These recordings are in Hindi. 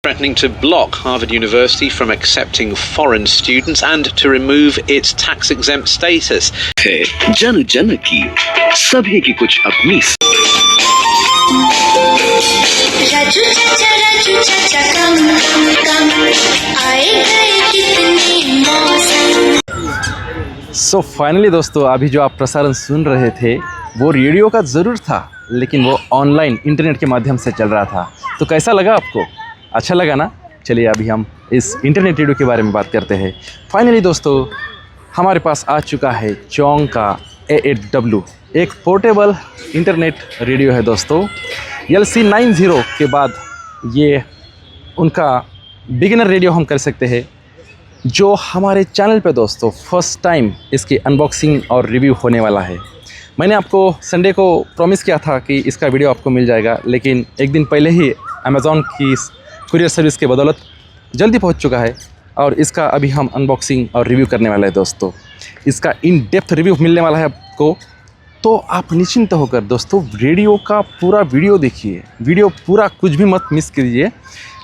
threatening to block Harvard University from accepting foreign students and to remove its tax-exempt status. जन जन की सभी की कुछ अपनी। राजू चाचा कम कम आए गए कितने मौसम। सो फाइनली दोस्तों, अभी जो आप प्रसारण सुन रहे थे वो रेडियो का ज़रूर था, लेकिन वो ऑनलाइन इंटरनेट के माध्यम से चल रहा था। तो कैसा लगा आपको? अच्छा लगा ना? चलिए अभी हम इस इंटरनेट रेडियो के बारे में बात करते हैं। फाइनली दोस्तों, हमारे पास आ चुका है चोंग का A8W, एक पोर्टेबल इंटरनेट रेडियो है दोस्तों। LC90 के बाद ये उनका बिगिनर रेडियो हम कर सकते हैं, जो हमारे चैनल पे दोस्तों फर्स्ट टाइम इसकी अनबॉक्सिंग और रिव्यू होने वाला है। मैंने आपको संडे को प्रॉमिस किया था कि इसका वीडियो आपको मिल जाएगा, लेकिन एक दिन पहले ही अमेज़ॉन की कुरियर सर्विस के बदौलत जल्दी पहुंच चुका है और इसका अभी हम अनबॉक्सिंग और रिव्यू करने वाले हैं दोस्तों। इसका इन डेप्थ रिव्यू मिलने वाला है आपको, तो आप निश्चिंत होकर दोस्तों रेडियो का पूरा वीडियो देखिए। वीडियो पूरा कुछ भी मत मिस कीजिए,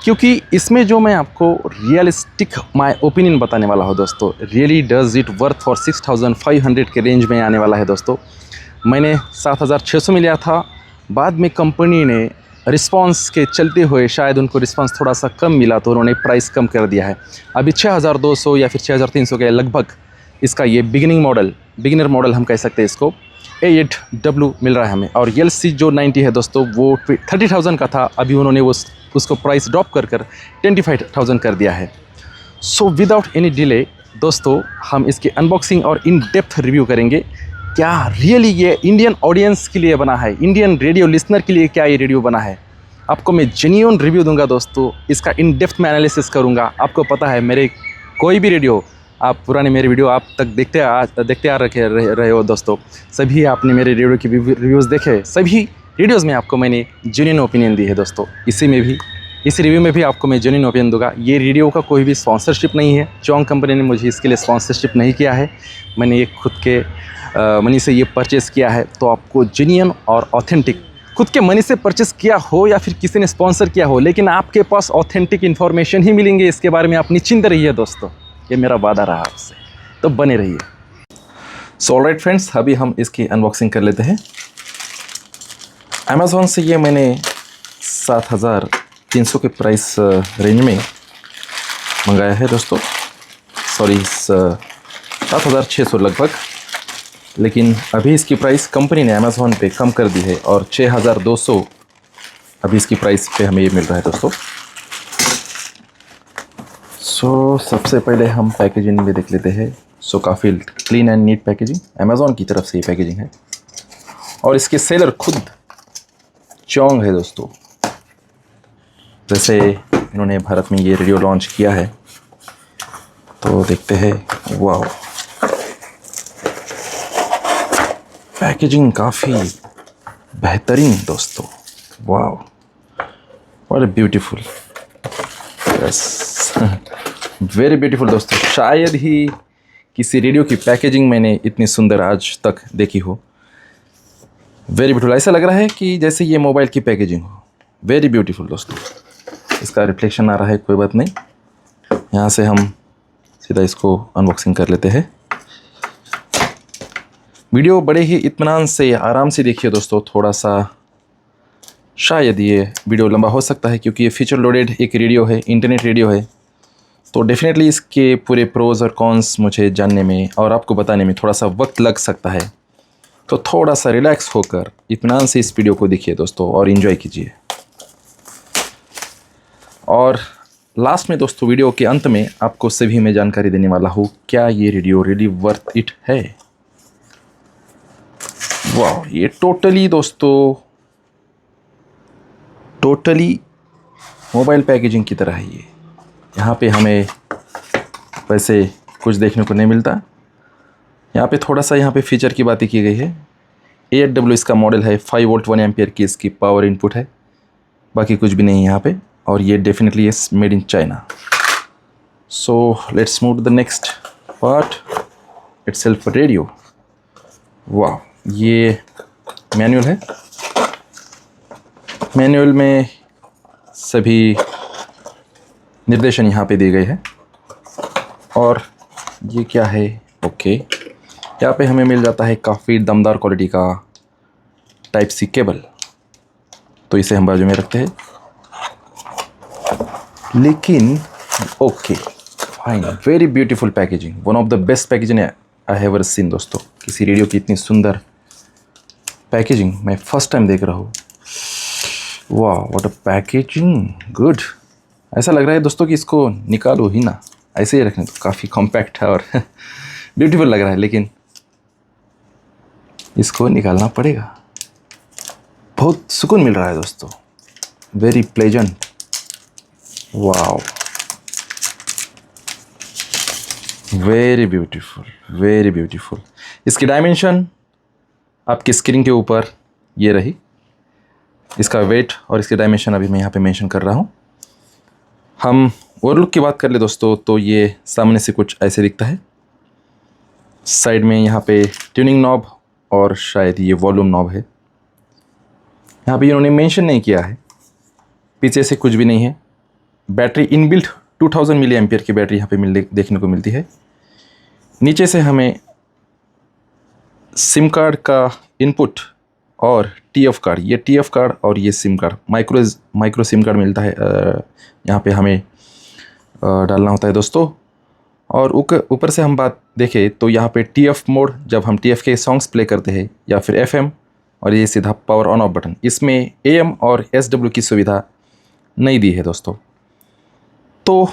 क्योंकि इसमें जो मैं आपको रियलिस्टिक माय ओपिनियन बताने वाला हूँ दोस्तों, really does it worth for 6500 के रेंज में आने वाला है दोस्तों। मैंने 7600 में लिया था, बाद में कंपनी ने रिस्पांस के चलते हुए शायद उनको रिस्पांस थोड़ा सा कम मिला तो उन्होंने प्राइस कम कर दिया है। अभी 6200 या फिर 6300 के लगभग इसका ये बिगिनर मॉडल हम कह सकते हैं इसको, A8W मिल रहा है हमें। और LC जो 90 है दोस्तों, वो 30,000 का था, अभी उन्होंने उसको प्राइस ड्रॉप कर 25,000 कर दिया है। सो विदाउट एनी डिले दोस्तों, हम इसकी अनबॉक्सिंग और इन डेप्थ रिव्यू करेंगे। क्या रियली ये इंडियन ऑडियंस के लिए बना है, इंडियन रेडियो लिसनर के लिए क्या ये रेडियो बना है? आपको मैं जेन्युइन रिव्यू दूंगा दोस्तों, इसका इन डेप्थ में एनालिसिस करूंगा। आपको पता है मेरे कोई भी रेडियो, आप पुराने मेरे वीडियो आप तक देखते आ रहे हो दोस्तों, सभी आपने मेरे रेडियो की रिव्यूज़ देखे, सभी वीडियोज़ में आपको मैंने जेन्युइन ओपिनियन दी है दोस्तों। इस रिव्यू में भी आपको मैं जेन्युइन ओपिनियन दूंगा। ये रेडियो का कोई भी स्पॉन्सरशिप नहीं है, चोंग कंपनी ने मुझे इसके लिए स्पॉन्सरशिप नहीं किया है, मैंने ये खुद के मनी से ये परचेज़ किया है। तो आपको जेन्युइन और ऑथेंटिक, खुद के मनी से परचेज़ किया हो या फिर किसी ने स्पॉन्सर किया हो, लेकिन आपके पास ऑथेंटिक इन्फॉर्मेशन ही मिलेंगे इसके बारे में। आप निश्चिंत रहिए दोस्तों, ये मेरा वादा रहा आपसे, तो बने रहिए। सो ऑलराइट फ्रेंड्स, अभी हम इसकी अनबॉक्सिंग कर लेते हैं। अमेज़ॉन से ये मैंने 7300 के प्राइस रेंज में मंगाया है दोस्तों, सॉरी 7600 लगभग, लेकिन अभी इसकी प्राइस कंपनी ने अमेज़ॉन पे कम कर दी है और 6200 अभी इसकी प्राइस पे हमें ये मिल रहा है दोस्तों। सो सबसे पहले हम पैकेजिंग में देख लेते हैं। सो काफ़ी clean and neat packaging, Amazon की तरफ से ये पैकेजिंग है और इसके सेलर खुद चोंग है दोस्तों। जैसे इन्होंने भारत में ये रेडियो लॉन्च किया है, तो देखते हैं। वाह, पैकेजिंग काफ़ी बेहतरीन दोस्तों, वाह what a beautiful, yes very beautiful दोस्तों। शायद ही किसी रेडियो की पैकेजिंग मैंने इतनी सुंदर आज तक देखी हो। वेरी ब्यूटीफुल, ऐसा लग रहा है कि जैसे ये मोबाइल की पैकेजिंग हो। वेरी ब्यूटीफुल दोस्तों। इसका रिफ्लेक्शन आ रहा है, कोई बात नहीं, यहाँ से हम सीधा इसको अनबॉक्सिंग कर लेते हैं। वीडियो बड़े ही इत्मीनान से आराम से देखिए दोस्तों। थोड़ा सा शायद ये वीडियो लंबा हो सकता है, क्योंकि ये फीचर लोडेड एक रेडियो है, इंटरनेट रेडियो है, तो डेफिनेटली इसके पूरे प्रोज और कॉन्स मुझे जानने में और आपको बताने में थोड़ा सा वक्त लग सकता है। तो थोड़ा सा रिलैक्स होकर इत्मीनान से इस वीडियो को देखिए दोस्तों और इन्जॉय कीजिए। और लास्ट में दोस्तों, वीडियो के अंत में आपको सभी मैं जानकारी देने वाला हूँ, क्या ये रेडियो रियली वर्थ इट है। वाह, ये टोटली दोस्तों मोबाइल पैकेजिंग की तरह है ये। यहाँ पे हमें वैसे कुछ देखने को नहीं मिलता। यहाँ पे थोड़ा सा यहाँ पे फीचर की बातें की गई है। A8W इसका मॉडल है, 5 वोल्ट 1 एम्पियर की इसकी पावर इनपुट है, बाकी कुछ भी नहीं यहाँ पे। और ये definitely is made in China. So let's move to the next part, itself radio. वाह, ये मैनुअल है। मैनुअल में सभी निर्देशन यहाँ पे दिए गए हैं। और ये क्या है, ओके, यहाँ पे हमें मिल जाता है काफ़ी दमदार क्वालिटी का टाइप सी केबल। तो इसे हम बाजू में रखते हैं, लेकिन okay fine, very beautiful packaging, one of the best packaging I have ever seen. दोस्तों, किसी रेडियो की इतनी सुंदर पैकेजिंग मैं फर्स्ट टाइम देख रहा हूँ। वाह, व्हाट अ पैकेजिंग, गुड। ऐसा लग रहा है दोस्तों कि इसको निकालो ही ना, ऐसे ही रखने। तो काफ़ी कॉम्पैक्ट है और ब्यूटीफुल लग रहा है, लेकिन इसको निकालना पड़ेगा। बहुत सुकून मिल रहा है दोस्तों, very pleasant. Wow, very beautiful, very beautiful. इसकी डायमेंशन आपकी स्क्रीन के ऊपर ये रही। इसका वेट और इसकी डायमेंशन अभी मैं यहाँ पे मेंशन कर रहा हूँ। हम ओवरलुक की बात कर ले दोस्तों, तो ये सामने से कुछ ऐसे दिखता है। साइड में यहाँ पे ट्यूनिंग नॉब और शायद ये वॉल्यूम नॉब है। यहाँ पे इन्होंने मेंशन नहीं किया है। पीछे से कुछ भी नहीं है। बैटरी इनबिल्ट 2000 मिली एम्पियर की बैटरी यहाँ पे देखने को मिलती है। नीचे से हमें सिम कार्ड का इनपुट और टीएफ कार्ड, ये टीएफ कार्ड और ये SIM card, micro SIM card मिलता है। यहाँ पे हमें डालना होता है दोस्तों। और ऊपर से हम बात देखें तो यहाँ पे टीएफ मोड, जब हम टीएफ के सॉन्ग्स प्ले करते हैं, या फिर एफएम, और ये सीधा पावर ऑन ऑफ बटन। इसमें एएम और एसडब्ल्यू की सुविधा नहीं दी है दोस्तों। तो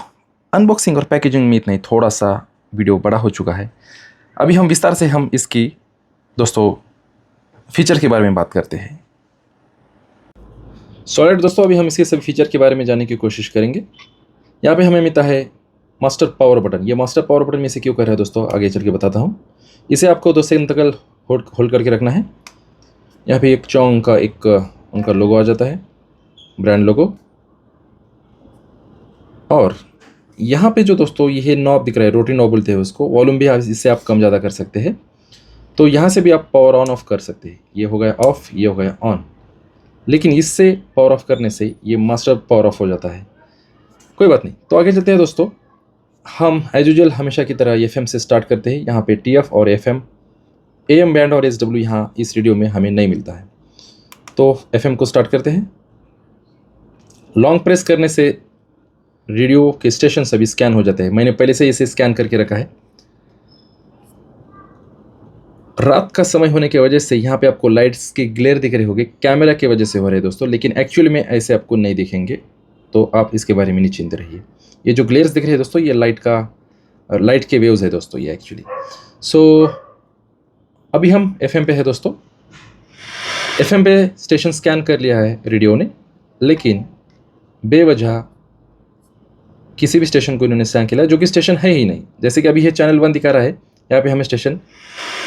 अनबॉक्सिंग और पैकेजिंग में इतना ही, थोड़ा सा वीडियो बड़ा हो चुका है। अभी हम विस्तार से हम इसकी दोस्तों फीचर के बारे में बात करते हैं। सॉलिड दोस्तों, अभी हम इसके सभी फीचर के बारे में जानने की कोशिश करेंगे। यहाँ पे हमें मिलता है मास्टर पावर बटन। ये मास्टर पावर बटन में इसे क्यों कर रहा है दोस्तों, आगे चल के बताता हूँ। इसे आपको 2 सेकंड तक होल्ड करके रखना है। यहाँ पे एक चौंग का एक उनका लोगो आ जाता है, ब्रांड लोगो। और यहाँ पे जो दोस्तों ये नॉब दिख रहा है, रोटरी नॉब बोलते हैं उसको, वॉल्यूम भी इससे आप कम ज़्यादा कर सकते हैं। तो यहाँ से भी आप पावर ऑन ऑफ कर सकते हैं। ये हो गया ऑफ, ये हो गया ऑन। लेकिन इससे पावर ऑफ करने से ये मास्टर पावर ऑफ हो जाता है। कोई बात नहीं, तो आगे चलते हैं दोस्तों। हम एज यूजुअल हमेशा की तरह एफएम से स्टार्ट करते हैं। यहाँ पे टीएफ और एफएम, एएम बैंड और एसडब्ल्यू यहाँ इस रेडियो में हमें नहीं मिलता है। तो एफएम को स्टार्ट करते हैं। लॉन्ग प्रेस करने से रेडियो के स्टेशन सभी स्कैन हो जाते हैं। मैंने पहले से इसे स्कैन करके रखा है। रात का समय होने की वजह से यहाँ पे आपको लाइट्स के ग्लेयर दिख रहे होंगे, कैमरा की वजह से हो रहे हैं दोस्तों, लेकिन एक्चुअली में ऐसे आपको नहीं दिखेंगे। तो आप इसके बारे में निश्चिंत रहिए। ये जो ग्लेयर्स दिख रहे हैं दोस्तों, ये लाइट के वेव्स है दोस्तों ये एक्चुअली। सो अभी हम एफएम पे है दोस्तों। एफएम पे स्टेशन स्कैन कर लिया है रेडियो ने, लेकिन बेवजह किसी भी स्टेशन को इन्होंने स्कैन किया जो कि स्टेशन है ही नहीं। जैसे कि अभी ये चैनल 1 दिखा रहा है, यहाँ पे हमें स्टेशन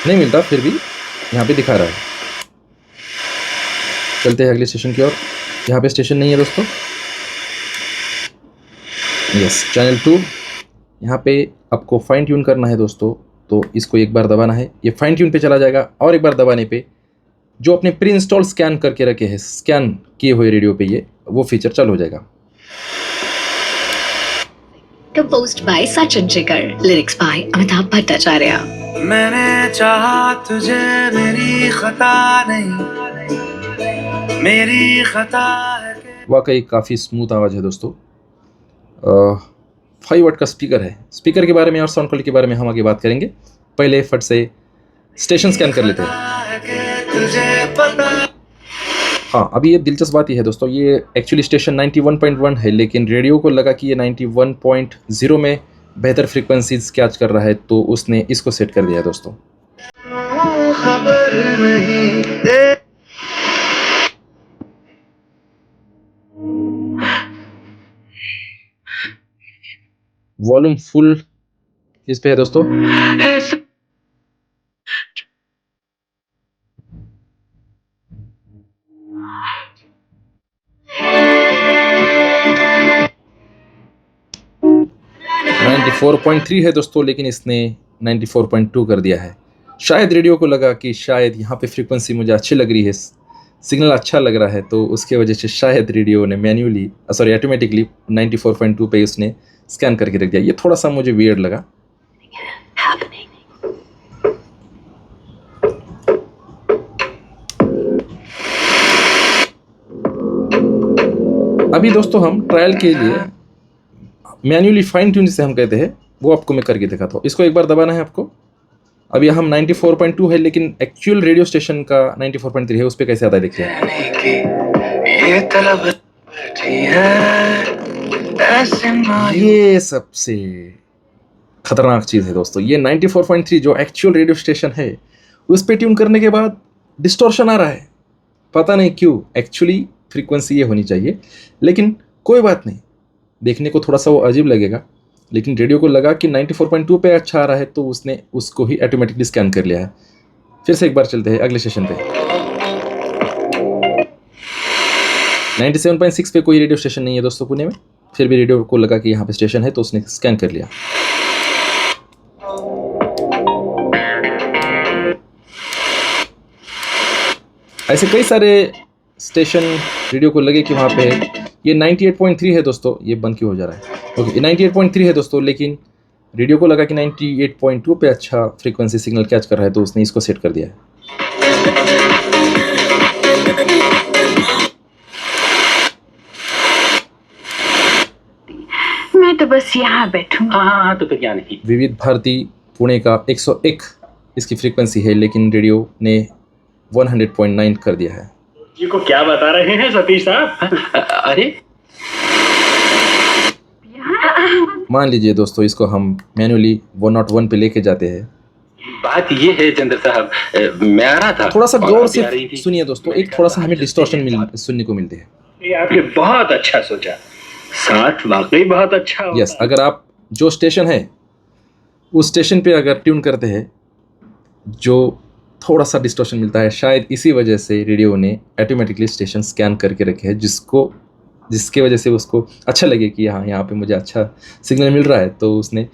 नहीं मिलता, फिर भी यहाँ पे दिखा रहा है। चलते हैं अगले स्टेशन की ओर। यहाँ पे स्टेशन नहीं है दोस्तों। Yes, channel 2। यहाँ पे आपको फाइन ट्यून करना है दोस्तों, तो इसको एक बार दबाना है, ये फाइन ट्यून पे चला जाएगा। और एक बार दबाने पे जो अपने प्री इंस्टॉल स्कैन करके रखे हैं, स्कैन किए हुए रेडियो पे, ये वो फीचर चालू हो जाएगा। Composed by Sachin Jigar, lyrics by Amitabh Bhattacharya. मैंने चाहा तुझे, मेरी खता नहीं, मेरी खता है। वाकई काफ़ी स्मूथ आवाज़ है दोस्तों। 5 वाट का स्पीकर है। स्पीकर के बारे में और साउंड क्वालिटी के बारे में हम आगे बात करेंगे। पहले फट से स्टेशन स्कैन कर लेते हैं। हाँ, अभी ये दिलचस्प बात ये है दोस्तों, ये एक्चुअली स्टेशन 91.1 है, लेकिन रेडियो को लगा कि ये 91.0 में बेहतर फ्रीक्वेंसीज कैच कर रहा है, तो उसने इसको सेट कर दिया है दोस्तों। वॉल्यूम फुल इस पे है दोस्तों। 94.3 है दोस्तों, लेकिन इसने 94.2 कर दिया है। शायद रेडियो को लगा कि शायद यहाँ पे फ्रीक्वेंसी मुझे अच्छी लग रही है, सिग्नल अच्छा लग रहा है, तो उसके वजह से शायद रेडियो ने मैन्युअली ऑटोमेटिकली 94.2 पे उसने स्कैन करके रख दिया। ये थोड़ा सा मुझे वियर्ड लगा। अभी दोस्तों हम ट्रायल के लिए मैन्युअली फाइन ट्यून जिसे हम कहते हैं वो आपको मैं करके दिखाता हूँ। इसको एक बार दबाना है आपको। अभी हम 94.2 है, लेकिन एक्चुअल रेडियो स्टेशन का 94.3 है, उस पर कैसे आता है देखिए। ये सबसे खतरनाक चीज़ है दोस्तों। ये 94.3 जो एक्चुअल रेडियो स्टेशन है उस पर ट्यून करने के बाद डिस्टॉर्शन आ रहा है, पता नहीं क्यों। एक्चुअली फ्रीक्वेंसी ये होनी चाहिए, लेकिन कोई बात नहीं, देखने को थोड़ा सा वो अजीब लगेगा, लेकिन रेडियो को लगा कि 94.2 पे अच्छा आ रहा है, तो उसने उसको ही ऑटोमेटिकली स्कैन कर लिया है। फिर से एक बार चलते हैं अगले स्टेशन पे। 97.6 पे कोई रेडियो स्टेशन नहीं है दोस्तों पुणे में, फिर भी रेडियो को लगा कि यहाँ पे स्टेशन है, तो उसने स्कैन कर लिया। ऐसे कई सारे स्टेशन रेडियो को लगे कि वहाँ पे ये 98.3 है दोस्तों, ये बंद क्यों हो जा रहा है? ओके, 98.3 है दोस्तों, लेकिन रेडियो को लगा कि 98.2 पे अच्छा फ्रीक्वेंसी सिग्नल कैच कर रहा है, तो उसने इसको सेट कर दिया है। मैं तो बस यहाँ बैठूंगा। हाँ, तो फिर क्या नहीं। विविध भारती पुणे का 101 इसकी फ्रीक्वेंसी है, लेकिन रेडियो ने 100.9 कर दिया है। जी को क्या बता रहे हैं सतीश साहब? अरे मान लीजिए दोस्तों, इसको हम मैन्युअली 101 पे लेके जाते हैं। बात ये है चंद्र साहब, मैं आ रहा था। थोड़ा सा गौर से सुनिए दोस्तों, एक थोड़ा सा हमें डिस्टॉर्शन सुनने को मिलते हैं। ये आपने बहुत अच्छा सोचा, साथ वाकई बहुत अच्छा होगा। यस, अगर आप जो स्टेशन है उस स्टेशन पे अगर ट्यून करते हैं, जो थोड़ा सा डिस्टॉर्शन मिलता है, शायद इसी वजह से रेडियो ने ऑटोमेटिकली स्टेशन स्कैन करके रखे हैं, जिसके वजह से उसको अच्छा लगे कि हाँ, यहाँ पे मुझे अच्छा सिग्नल मिल रहा है, तो उसने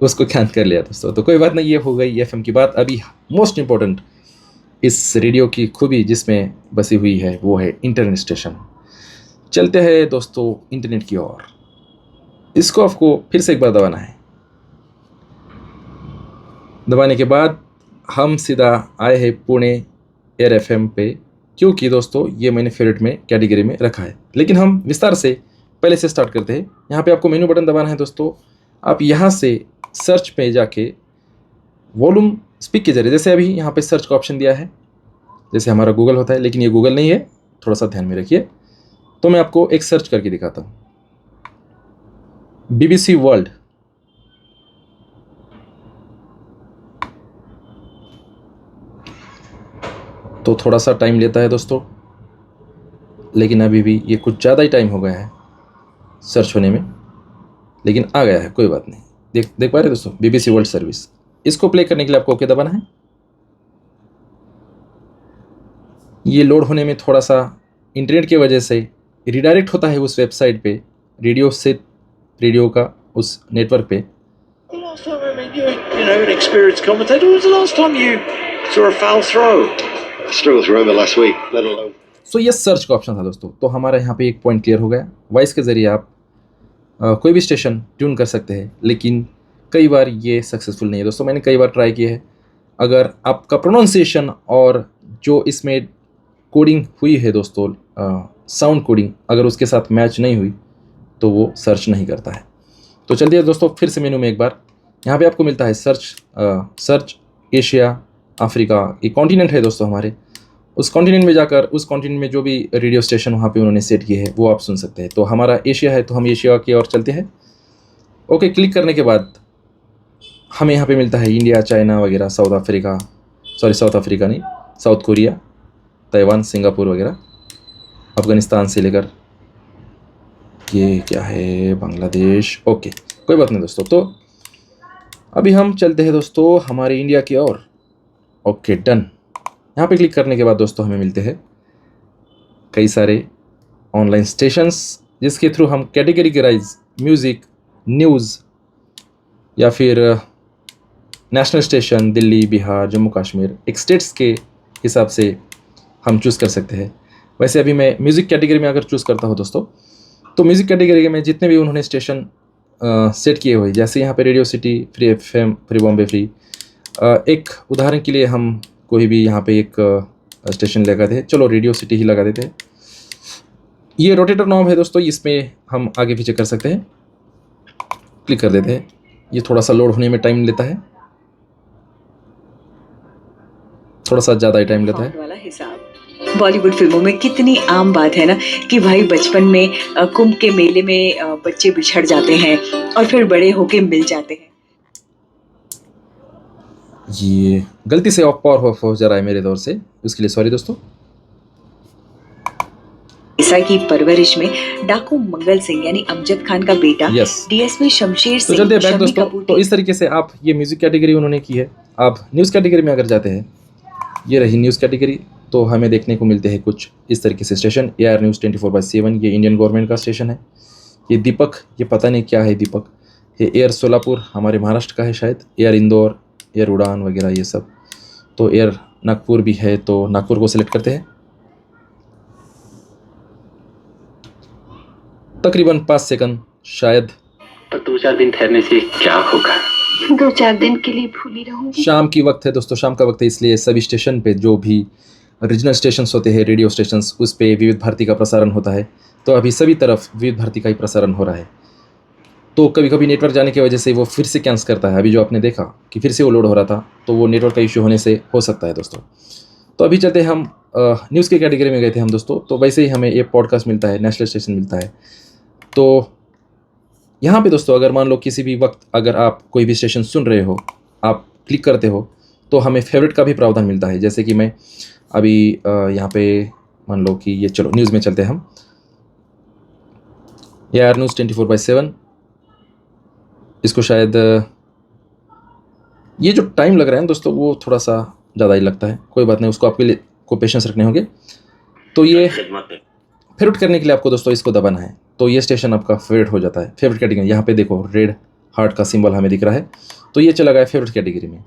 उसको स्कैन कर लिया दोस्तों। तो कोई बात नहीं, ये हो गई एफएम की बात। अभी मोस्ट इम्पोर्टेंट इस रेडियो की खूबी जिसमें बसी हुई है वो है इंटरनेट स्टेशन। चलते हैं दोस्तों इंटरनेट की ओर। इसको आपको फिर से एक बार दबाना है। दबाने के बाद हम सीधा आए हैं पुणे एयर एफएम पे, क्योंकि दोस्तों ये मैंने फेवरेट में कैटेगरी में रखा है। लेकिन हम विस्तार से पहले से स्टार्ट करते हैं। यहाँ पे आपको मेनू बटन दबाना है दोस्तों। आप यहाँ से सर्च पे जाके वॉल्यूम स्पीक के जरिए, जैसे अभी यहाँ पे सर्च का ऑप्शन दिया है, जैसे हमारा गूगल होता है, लेकिन ये गूगल नहीं है, थोड़ा सा ध्यान में रखिए। तो मैं आपको एक सर्च करके दिखाता हूँ, BBC वर्ल्ड। तो थोड़ा सा टाइम लेता है दोस्तों, लेकिन अभी भी ये कुछ ज़्यादा ही टाइम हो गया है सर्च होने में, लेकिन आ गया है, कोई बात नहीं। देख पा रहे दोस्तों, BBC वर्ल्ड सर्विस। इसको प्ले करने के लिए आपको ओके दबाना है। ये लोड होने में थोड़ा सा इंटरनेट की वजह से रिडायरेक्ट होता है उस वेबसाइट पे, रेडियो का उस नेटवर्क पे। सो ये सर्च का ऑप्शन था दोस्तों। तो हमारा यहाँ पे एक पॉइंट क्लियर हो गया। वॉइस के ज़रिए आप कोई भी स्टेशन ट्यून कर सकते हैं, लेकिन कई बार ये सक्सेसफुल नहीं है दोस्तों। मैंने कई बार ट्राई किया है। अगर आपका प्रोनाउंसिएशन और जो इसमें कोडिंग हुई है दोस्तों, साउंड कोडिंग, अगर उसके साथ मैच नहीं हुई तो वो सर्च नहीं करता है। तो चलिए दोस्तों फिर से मेनू में एक बार, यहाँ पे आपको मिलता है सर्च एशिया अफ्रीका। ये कॉन्टिनेंट है दोस्तों हमारे। उस कॉन्टिनेंट में जाकर उस कॉन्टिनेंट में जो भी रेडियो स्टेशन वहाँ पे उन्होंने सेट किए हैं वो आप सुन सकते हैं। तो हमारा एशिया है, तो हम एशिया की ओर चलते हैं। ओके, क्लिक करने के बाद हमें यहाँ पे मिलता है इंडिया, चाइना वगैरह, साउथ अफ्रीका नहीं, साउथ कोरिया, ताइवान, सिंगापुर वगैरह, अफ़गानिस्तान से लेकर ये क्या है, बांग्लादेश। ओके, कोई बात नहीं दोस्तों। तो अभी हम चलते हैं दोस्तों हमारे इंडिया की ओर। Okay, done. यहाँ पे क्लिक करने के बाद दोस्तों हमें मिलते हैं कई सारे ऑनलाइन स्टेशंस, जिसके थ्रू हम कैटेगरीराइज म्यूज़िक, न्यूज़ या फिर नेशनल स्टेशन दिल्ली, बिहार, जम्मू कश्मीर, एक स्टेट्स के हिसाब से हम चूज़ कर सकते हैं। वैसे अभी मैं म्यूज़िक कैटेगरी में अगर चूज़ करता हूँ दोस्तों, तो म्यूज़िक कैटेगरी में जितने भी उन्होंने स्टेशन सेट किए हुए, जैसे यहाँ पे radio city, free FM, free Bombay free, एक उदाहरण के लिए हम कोई भी यहाँ पे एक स्टेशन लगा दें, चलो रेडियो सिटी ही लगा देते हैं। ये रोटेटर नॉब है दोस्तों, इसमें हम आगे पीछे कर सकते हैं, क्लिक कर देते हैं। ये थोड़ा सा लोड होने में टाइम लेता है, थोड़ा सा ज़्यादा ही टाइम लेता है। वाला हिसाब बॉलीवुड फिल्मों में कितनी आम बात है ना कि भाई बचपन में कुंभ के मेले में बच्चे बिछड़ जाते हैं और फिर बड़े होके मिल जाते हैं। ये गलती से ऑफ पावर हो जा रहा है मेरे दौर से, उसके लिए सॉरी दोस्तों। ईसा की परवरिश में डाकू मंगल सिंह यानी अमजद खान का बेटा यस। डीएसपी शमशेर तो सिंह, चलते हैं बैक शम्मी दोस्तों। कपूर तो की इस तरीके से आप ये म्यूज़िक कैटेगरी उन्होंने की है। आप न्यूज़ कैटेगरी में अगर जाते हैं, ये रही न्यूज़ कैटेगरी, तो हमें देखने को मिलते हैं कुछ इस तरीके से स्टेशन। AR न्यूज़ 24/7, ये इंडियन गवर्नमेंट का स्टेशन है। ये दीपक, ये पता नहीं क्या है दीपक। ये एयर सोलापुर हमारे महाराष्ट्र का है शायद। एयर इंदौर, एयर उड़ान वगैरह ये सब। तो एयर नागपुर भी है, तो नागपुर को सिलेक्ट करते हैं। तकरीबन 5 सेकंड शायद। पर 2-4 दिन ठहरने से क्या होगा? 2-4 दिन के लिए भूली रहूंगी। शाम की वक्त है दोस्तों, शाम का वक्त है, इसलिए सभी स्टेशन पे जो भी रीजनल स्टेशंस होते हैं, रेडियो स्टेशंस, उस पे विविध भारती का प्रसारण होता है। तो अभी सभी तरफ विविध भारती का ही प्रसारण हो रहा है। तो कभी कभी नेटवर्क जाने की वजह से वो फिर से कैंसिल करता है। अभी जो आपने देखा कि फिर से वो लोड हो रहा था, तो वो नेटवर्क का इशू होने से हो सकता है दोस्तों। तो अभी चलते हैं हम न्यूज़ की कैटेगरी में गए थे हम दोस्तों। तो वैसे ही हमें ये पॉडकास्ट मिलता है, नेशनल स्टेशन मिलता है। तो यहाँ पे दोस्तों अगर मान लो किसी भी वक्त अगर आप कोई भी स्टेशन सुन रहे हो, आप क्लिक करते हो, तो हमें फेवरेट का भी प्रावधान मिलता है। जैसे कि मैं अभी यहाँ पे मान लो कि ये, चलो न्यूज़ में चलते हैं हम। AR न्यूज़ 24/7, इसको शायद ये जो टाइम लग रहा है ना दोस्तों, वो थोड़ा सा ज़्यादा ही लगता है। कोई बात नहीं, उसको आपके लिए को पेशेंस रखने होंगे। तो ये फेवरेट करने के लिए आपको दोस्तों इसको दबाना है, तो ये स्टेशन आपका फेवरेट हो जाता है। फेवरेट कैटेगरी, यहाँ पे देखो रेड हार्ट का सिंबल हमें दिख रहा है, तो ये चला गया फेवरेट कैटेगरी में।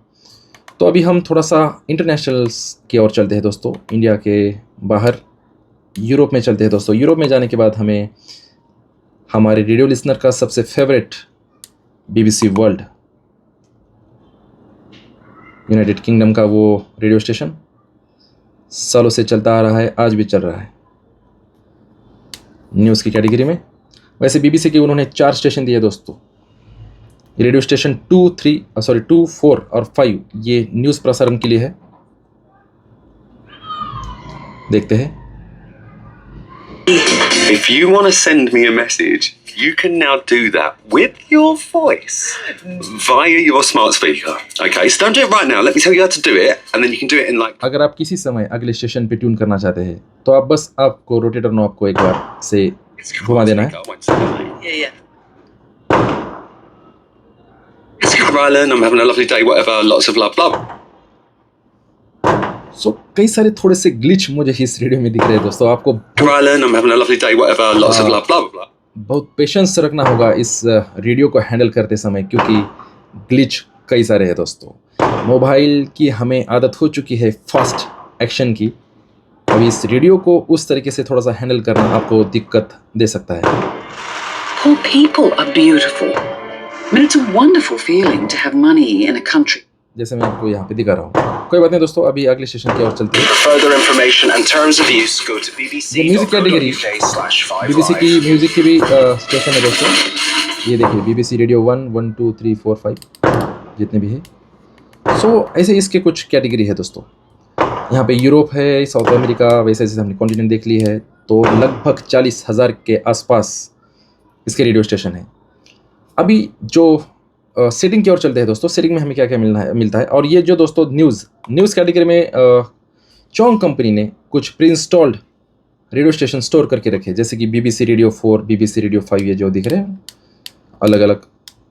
तो अभी हम थोड़ा सा इंटरनेशनल्स की ओर चलते हैं दोस्तों, इंडिया के बाहर यूरोप में चलते हैं दोस्तों। यूरोप में जाने के बाद हमें हमारे रेडियो लिसनर का सबसे favourite BBC world, United kingdom का वो रेडियो स्टेशन सालों से चलता आ रहा है, आज भी चल रहा है न्यूज़ की कैटेगरी में। वैसे BBC के उन्होंने 4 स्टेशन दिए दोस्तों। रेडियो स्टेशन 2, 4 और 5 ये न्यूज़ प्रसारण के लिए है। देखते हैं। If you want to send me a message, you can now do that with your voice via your smart speaker. Okay, so don't do it right now. Let me tell you how to do it, and then you can do it in like. अगर आप किसी समय अगले स्टेशन पे ट्यून करना चाहते हैं, तो आप बस आपको रोटेटर नॉब को एक बार से घुमा देना है। It's Rylan, I'm having a lovely day, whatever, lots of love, love. सो कई सारे थोड़े से ग्लिच मुझे इस रेडियो में दिख रहे हैं दोस्तों। आपको Rylan, I'm having a lovely day, whatever, lots of love, blah, blah. बहुत पेशेंस रखना होगा इस रेडियो को हैंडल करते समय, क्योंकि ग्लिच कई सारे हैं दोस्तों। मोबाइल की हमें आदत हो चुकी है फास्ट एक्शन की, अब इस रेडियो को उस तरीके से थोड़ा सा हैंडल करना आपको दिक्कत दे सकता है। Poor people are beautiful. I mean, it's a wonderful feeling to have money in a country. जैसे मैं आपको यहाँ पे दिखा रहा हूँ। कोई बात नहीं दोस्तों, अभी अगले स्टेशन की ओर चलते हैं। For further information and terms of use, go to bbc.co.uk/555. BBC की म्यूज़िक की भी स्टेशन है दोस्तों। ये देखिए BBC रेडियो 1, 1, 2, 3, 4, 5 जितने भी है। सो ऐसे इसके कुछ कैटेगरी है दोस्तों। यहाँ पे यूरोप है, साउथ अमेरिका, वैसे जैसे हमने कॉन्टिनेंट देख ली है, तो लगभग 40,000 के आसपास इसके रेडियो स्टेशन है। अभी जो सेटिंग की ओर चलते हैं दोस्तों। सेटिंग में हमें क्या क्या मिलता है। और ये जो दोस्तों न्यूज़ कैटेगरी में चोंग कंपनी ने कुछ pre installed radio station store करके रखे, जैसे कि BBC रेडियो 4, BBC रेडियो 5, ये जो दिख रहे हैं अलग अलग,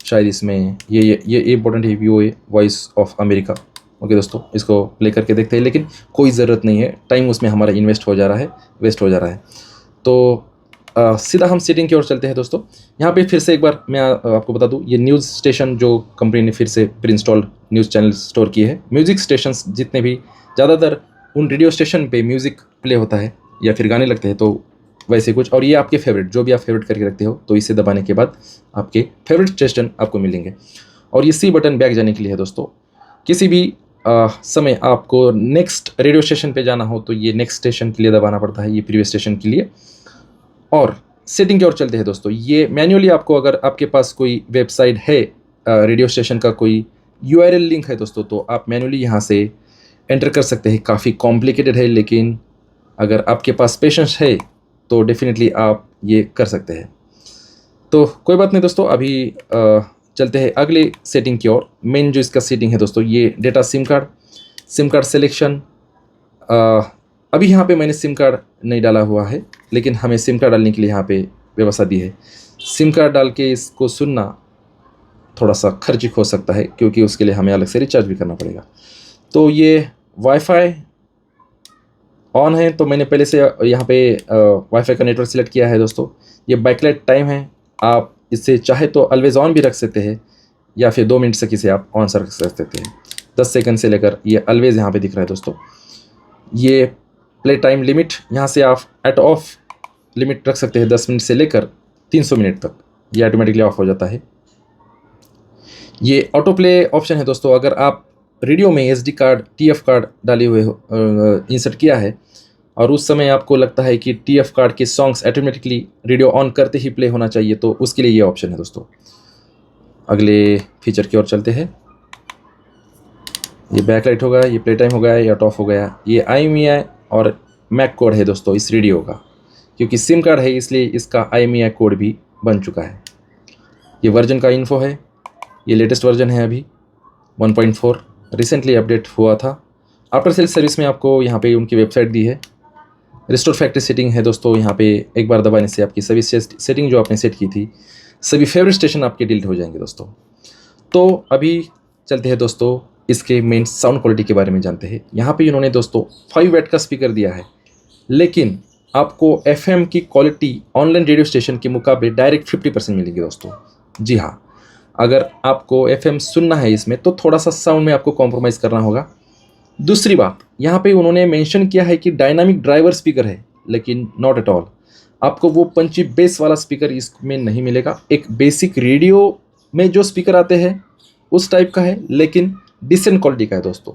शायद इसमें ये इंपॉर्टेंट है, VOA voice of America. Okay दोस्तों, इसको प्ले करके देखते हैं, लेकिन कोई ज़रूरत नहीं है, टाइम उसमें हमारा वेस्ट हो जा रहा है। तो सीधा हम सेटिंग की ओर चलते हैं दोस्तों। यहाँ पे फिर से एक बार मैं आपको बता दूँ, ये न्यूज़ स्टेशन जो कंपनी ने फिर से pre installed news channel store किए हैं। म्यूज़िक स्टेशंस जितने भी, ज़्यादातर उन रेडियो स्टेशन पे म्यूज़िक प्ले होता है या फिर गाने लगते हैं, तो वैसे कुछ। और ये आपके फेवरेट, जो भी आप फेवरेट करके रखते हो, तो इसे दबाने के बाद आपके फेवरेट स्टेशन आपको मिलेंगे। और ये सी बटन बैक जाने के लिए है दोस्तों। किसी भी समय आपको नेक्स्ट रेडियो स्टेशन पे जाना हो तो ये नेक्स्ट स्टेशन के लिए दबाना पड़ता है, ये प्रीवियस स्टेशन के लिए। और सेटिंग की ओर चलते हैं दोस्तों। ये मैन्युअली आपको, अगर आपके पास कोई वेबसाइट है, रेडियो स्टेशन का कोई URL लिंक है दोस्तों, तो आप मैन्युअली यहाँ से एंटर कर सकते हैं। काफ़ी कॉम्प्लिकेटेड है, लेकिन अगर आपके पास पेशेंस है तो डेफिनेटली आप ये कर सकते हैं। तो कोई बात नहीं दोस्तों, अभी चलते हैं अगले सेटिंग की ओर। मेन जो इसका सेटिंग है दोस्तों, ये डेटा सिम कार्ड सिलेक्शन। अभी यहाँ पे मैंने सिम कार्ड नहीं डाला हुआ है, लेकिन हमें सिम कार्ड डालने के लिए यहाँ पे व्यवस्था दी है। सिम कार्ड डाल के इसको सुनना थोड़ा सा खर्चिक हो सकता है, क्योंकि उसके लिए हमें अलग से रिचार्ज भी करना पड़ेगा। तो ये वाईफाई ऑन है, तो मैंने पहले से यहाँ पे वाईफाई का नेटवर्क सिलेक्ट किया है दोस्तों। ये बैकलाइट टाइम है, आप इसे चाहे तो ऑलवेज ऑन भी रख सकते हैं, या फिर 2 मिनट तक इसे आप ऑन रख सकते हैं। 10 सेकंड से लेकर ये ऑलवेज यहाँ पे दिख रहा है दोस्तों। ये प्ले टाइम लिमिट, यहाँ से आप एट ऑफ लिमिट रख सकते हैं 10 मिनट से लेकर 300 मिनट तक, ये ऑटोमेटिकली ऑफ हो जाता है। ये ऑटो प्ले ऑप्शन है दोस्तों। अगर आप रेडियो में SD कार्ड, TF कार्ड डाले हुए इंसर्ट किया है और उस समय आपको लगता है कि TF कार्ड के सॉन्ग्स ऑटोमेटिकली रेडियो ऑन करते ही प्ले होना चाहिए, तो उसके लिए ये ऑप्शन है दोस्तों। अगले फीचर की ओर चलते हैं। ये बैकलाइट हो गया, ये प्ले टाइम हो गया, ये ऑट ऑफ हो गया। ये IMEI और मैक कोड है दोस्तों इस रेडियो का, क्योंकि सिम कार्ड है इसलिए इसका IMEI कोड भी बन चुका है। ये वर्जन का इन्फो है, ये लेटेस्ट वर्जन है अभी 1.4, रिसेंटली अपडेट हुआ था। आफ्टर सेल सर्विस में आपको यहाँ पे उनकी वेबसाइट दी है। रिस्टोर फैक्ट्री सेटिंग है दोस्तों, यहाँ पे एक बार दबाने से आपकी सभी सेटिंग जो आपने सेट की थी, सभी फेवरेट स्टेशन आपके डिलीट हो जाएंगे दोस्तों। तो अभी चलते हैं दोस्तों इसके मेन साउंड क्वालिटी के बारे में जानते हैं। यहाँ पे इन्होंने दोस्तों 5 वाट का स्पीकर दिया है, लेकिन आपको FM की क्वालिटी ऑनलाइन रेडियो स्टेशन के मुकाबले डायरेक्ट 50% मिलेगी दोस्तों। जी हाँ, अगर आपको FM सुनना है इसमें तो थोड़ा सा साउंड में आपको कॉम्प्रोमाइज़ करना होगा। दूसरी बात, यहाँ पे उन्होंने मेंशन किया है कि डायनामिक ड्राइवर स्पीकर है, लेकिन नॉट एट ऑल। आपको वो पंची बेस वाला स्पीकर इसमें नहीं मिलेगा। एक बेसिक रेडियो में जो स्पीकर आते हैं उस टाइप का है, लेकिन डिसेंट क्वालिटी का है दोस्तों।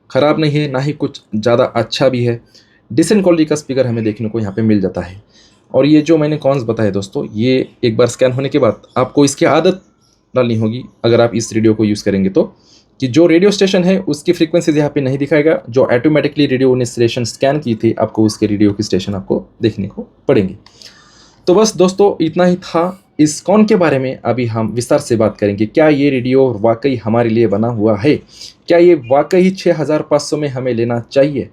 ख़राब नहीं है, ना ही कुछ ज़्यादा अच्छा भी है। डिसेंट क्वालिटी का स्पीकर हमें देखने को यहाँ पे मिल जाता है। और ये जो मैंने कॉन्स बताए दोस्तों, ये एक बार स्कैन होने के बाद आपको इसकी आदत डालनी होगी अगर आप इस रेडियो को यूज़ करेंगे तो, कि जो रेडियो स्टेशन है उसकी फ्रीक्वेंसीज यहाँ पे नहीं दिखाएगा। जो ऑटोमेटिकली रेडियो ने स्टेशन स्कैन की थी, आपको उसके रेडियो की स्टेशन आपको देखने को पड़ेंगे। तो बस दोस्तों इतना ही था। इस कॉन के बारे में अभी हम विस्तार से बात करेंगे। क्या ये रेडियो वाकई हमारे लिए बना हुआ है? क्या ये वाकई 6500 में हमें लेना चाहिए?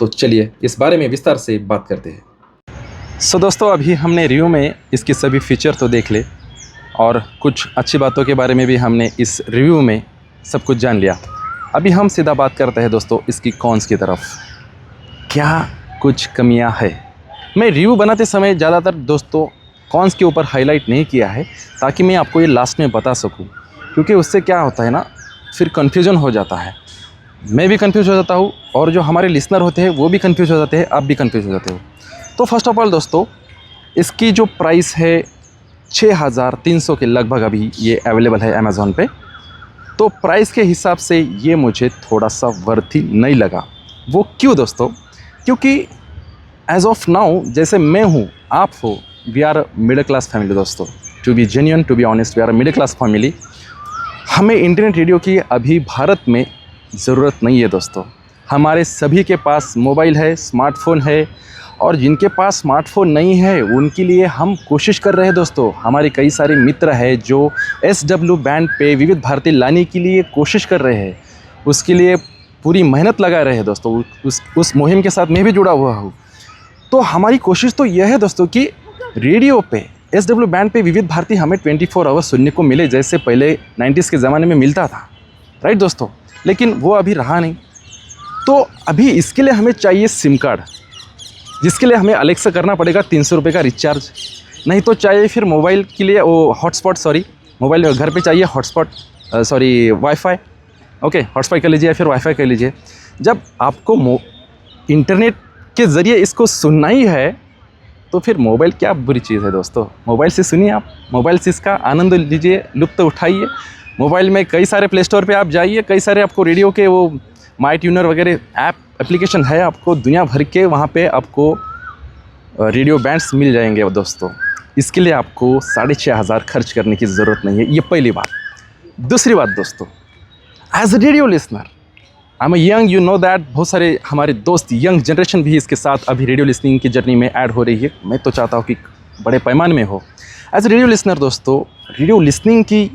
तो चलिए इस बारे में विस्तार से बात करते हैं। सो दोस्तों, अभी हमने रिव्यू में इसके सभी फीचर तो देख ले और कुछ अच्छी बातों के बारे में भी हमने इस रिव्यू में सब कुछ जान लिया। अभी हम सीधा बात करते हैं दोस्तों इसकी कॉन्स की तरफ। क्या कुछ कमियां है? मैं रिव्यू बनाते समय ज़्यादातर दोस्तों कॉन्स के ऊपर हाईलाइट नहीं किया है, ताकि मैं आपको ये लास्ट में बता सकूं, क्योंकि उससे क्या होता है ना, फिर कन्फ्यूज़न हो जाता है। मैं भी कन्फ्यूज़ हो जाता हूँ और जो हमारे लिसनर होते हैं वो भी कन्फ्यूज़ हो जाते हैं, आप भी कन्फ्यूज़ हो जाते हो। तो फर्स्ट ऑफ ऑल दोस्तों, इसकी जो प्राइस है 6300 के लगभग अभी ये अवेलेबल है अमेज़ॉन पे। तो प्राइस के हिसाब से ये मुझे थोड़ा सा वर्थी नहीं लगा। वो क्यों दोस्तों? क्योंकि एज ऑफ नाउ जैसे मैं हूँ, आप हो, we are middle class family दोस्तों। To be genuine, to be honest, we are middle class family. हमें इंटरनेट रेडियो की अभी भारत में ज़रूरत नहीं है दोस्तों। हमारे सभी के पास मोबाइल है, स्मार्टफोन है, और जिनके पास स्मार्टफोन नहीं है उनके लिए हम कोशिश कर रहे हैं दोस्तों। हमारे कई सारे मित्र हैं जो SW बैंड पे विविध भारती लाने के लिए कोशिश कर रहे हैं, उसके लिए पूरी मेहनत लगा रहे हैं दोस्तों। उस मुहिम के साथ मैं भी जुड़ा हुआ हूँ। तो हमारी कोशिश तो यह है दोस्तों कि रेडियो पे SW बैंड पे विविध भारती हमें 24 आवर्स सुनने को मिले, जैसे पहले 90s के ज़माने में मिलता था, राइट दोस्तों। लेकिन वो अभी रहा नहीं। तो अभी इसके लिए हमें चाहिए सिम कार्ड, जिसके लिए हमें अलेक्सा करना पड़ेगा 300 रुपये का रिचार्ज। नहीं तो चाहिए फिर मोबाइल के लिए वो हॉटस्पॉट, मोबाइल घर पे चाहिए हॉटस्पॉट, वाईफाई। ओके, हॉटस्पॉट कर लीजिए या फिर वाईफाई कर लीजिए। जब आपको इंटरनेट के ज़रिए इसको सुनना ही है तो फिर मोबाइल क्या बुरी चीज़ है दोस्तों। मोबाइल से सुनिए, आप मोबाइल से इसका आनंद लीजिए, लुत्फ़ उठाइए। मोबाइल में कई सारे प्ले स्टोर पे आप जाइए, कई सारे आपको रेडियो के वो माई ट्यूनर वगैरह एप्लीकेशन है, आपको दुनिया भर के वहाँ पे आपको रेडियो बैंड्स मिल जाएंगे दोस्तों। इसके लिए आपको 6,500 खर्च करने की ज़रूरत नहीं है, ये पहली बात। दूसरी बात दोस्तों, as a radio listener I am young, you know that, बहुत सारे हमारे दोस्त यंग जनरेशन भी इसके साथ अभी रेडियो लिसनिंग की जर्नी में ऐड हो रही है। मैं तो चाहता हूँ कि बड़े पैमाने में हो। एज अ रेडियो लिसनर दोस्तों, रेडियो लिसनिंग की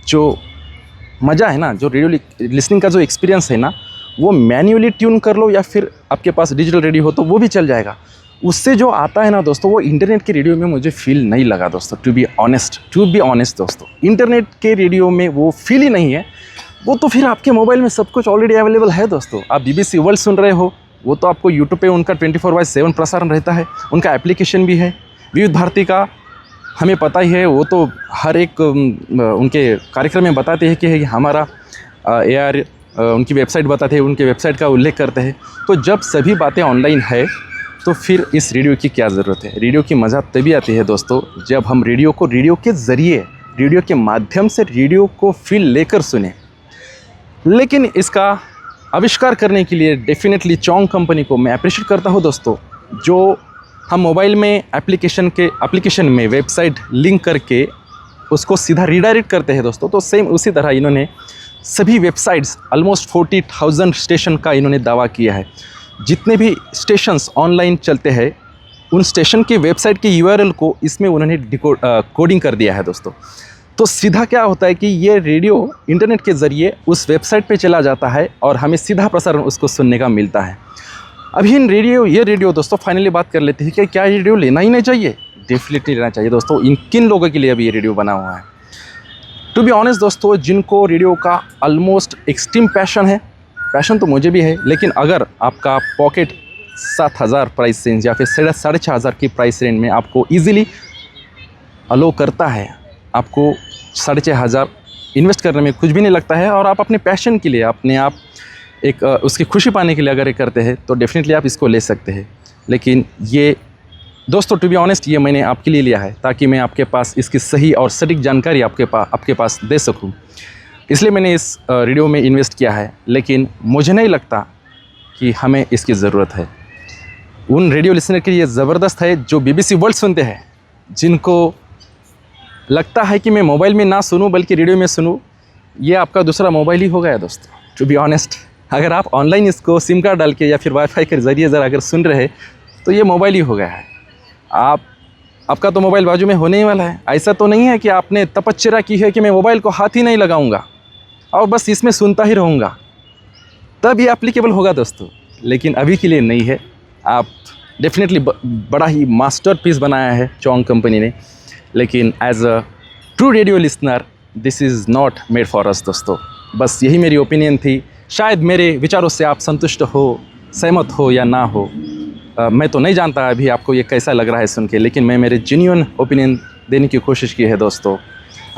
जो मज़ा है ना, जो रेडियो लिसनिंग का जो एक्सपीरियंस है ना, वो मैन्युअली ट्यून कर लो या फिर आपके पास डिजिटल रेडियो हो तो वो भी चल जाएगा। उससे जो आता है ना दोस्तों, वो इंटरनेट के रेडियो में मुझे फील नहीं लगा दोस्तों। टू बी ऑनेस्ट दोस्तों, इंटरनेट के रेडियो में वो फील ही नहीं है। वो तो फिर आपके मोबाइल में सब कुछ ऑलरेडी अवेलेबल है दोस्तों। आप BBC वर्ल्ड सुन रहे हो, वो तो आपको यूट्यूब पे उनका 24/7 प्रसारण रहता है, उनका एप्लीकेशन भी है। विविध भारती का हमें पता ही है, वो तो हर एक उनके कार्यक्रम में बताते हैं कि हमारा AR उनकी वेबसाइट बताते हैं, उनके वेबसाइट का उल्लेख करते हैं। तो जब सभी बातें ऑनलाइन है तो फिर इस रेडियो की क्या ज़रूरत है। रेडियो की मज़ा तभी आती है दोस्तों जब हम रेडियो को रेडियो के ज़रिए, रेडियो के माध्यम से रेडियो को फील लेकर सुने। लेकिन इसका आविष्कार करने के लिए डेफिनेटली चोंग कंपनी को मैं अप्रिशिएट करता हूँ दोस्तों। जो हम मोबाइल में एप्लीकेशन में वेबसाइट लिंक करके उसको सीधा रीडायरेक्ट करते हैं दोस्तों, तो सेम उसी तरह इन्होंने सभी वेबसाइट्स ऑलमोस्ट 40,000 स्टेशन का इन्होंने दावा किया है। जितने भी स्टेशंस ऑनलाइन चलते हैं उन स्टेशन के वेबसाइट के URL को इसमें उन्होंने कोडिंग कर दिया है दोस्तों। तो सीधा क्या होता है कि ये रेडियो इंटरनेट के ज़रिए उस वेबसाइट पे चला जाता है और हमें सीधा प्रसारण उसको सुनने का मिलता है। अभी ये रेडियो दोस्तों फाइनली बात कर लेते हैं कि क्या ये रेडियो लेना ही नहीं चाहिए। डेफिनेटली लेना चाहिए दोस्तों। किन लोगों के लिए अभी ये रेडियो बना हुआ है। टू बी ऑनेस्ट दोस्तों, जिनको रेडियो का ऑलमोस्ट एक्सट्रीम पैशन तो मुझे भी है, लेकिन अगर आपका पॉकेट 7,000 प्राइस रेंज या फिर 6,500 की प्राइस रेंज में आपको ईजिली अलो करता है, आपको 6,500 इन्वेस्ट करने में कुछ भी नहीं लगता है और आप अपने पैशन के लिए, अपने आप एक उसकी खुशी पाने के लिए अगर ये करते हैं तो डेफिनेटली आप इसको ले सकते हैं। लेकिन ये दोस्तों टू बी ऑनेस्ट, ये मैंने आपके लिए लिया है ताकि मैं आपके पास इसकी सही और सटीक जानकारी आपके पास दे सकूं। इसलिए मैंने इस रेडियो में इन्वेस्ट किया है। लेकिन मुझे नहीं लगता कि हमें इसकी ज़रूरत है। उन रेडियो लिसनर के लिए ज़बरदस्त है जो BBC वर्ल्ड सुनते हैं, जिनको लगता है कि मैं मोबाइल में ना सुनूं बल्कि रेडियो में सुनूं। ये आपका दूसरा मोबाइल ही हो गया दोस्तों। टू बी ऑनेस्ट, अगर आप ऑनलाइन इसको सिम कार्ड डाल के या फिर वाईफाई के ज़रिए ज़रा अगर सुन रहे तो ये मोबाइल ही हो गया है। आपका तो मोबाइल बाजू में होने ही वाला है। ऐसा तो नहीं है कि आपने तपस्या की है कि मैं मोबाइल को हाथ ही नहीं लगाऊंगा और बस इसमें सुनता ही रहूँगा, तब ये एप्लीकेबल होगा दोस्तों। लेकिन अभी के लिए नहीं है। आप डेफिनेटली बड़ा ही मास्टरपीस बनाया है चोंग कंपनी ने, लेकिन as a true radio listener this is not made for us दोस्तों। बस यही मेरी ओपिनियन थी। शायद मेरे विचारों से आप संतुष्ट हो, सहमत हो या ना हो, मैं तो नहीं जानता अभी आपको ये कैसा लग रहा है सुन के, लेकिन मैं मेरे जेन्युइन ओपिनियन देने की कोशिश की है दोस्तों।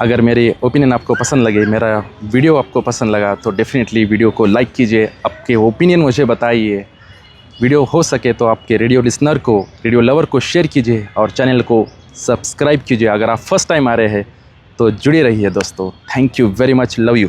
अगर मेरे ओपिनियन आपको पसंद लगे, मेरा वीडियो आपको पसंद लगा तो डेफिनेटली वीडियो को लाइक कीजिए, आपके ओपिनियन मुझे बताइए। वीडियो हो सके तो आपके रेडियो लिसनर को, रेडियो लवर को शेयर कीजिए और चैनल को सब्सक्राइब कीजिए। अगर आप फर्स्ट टाइम आ रहे हैं तो जुड़े रहिए दोस्तों। Thank you very much, love you.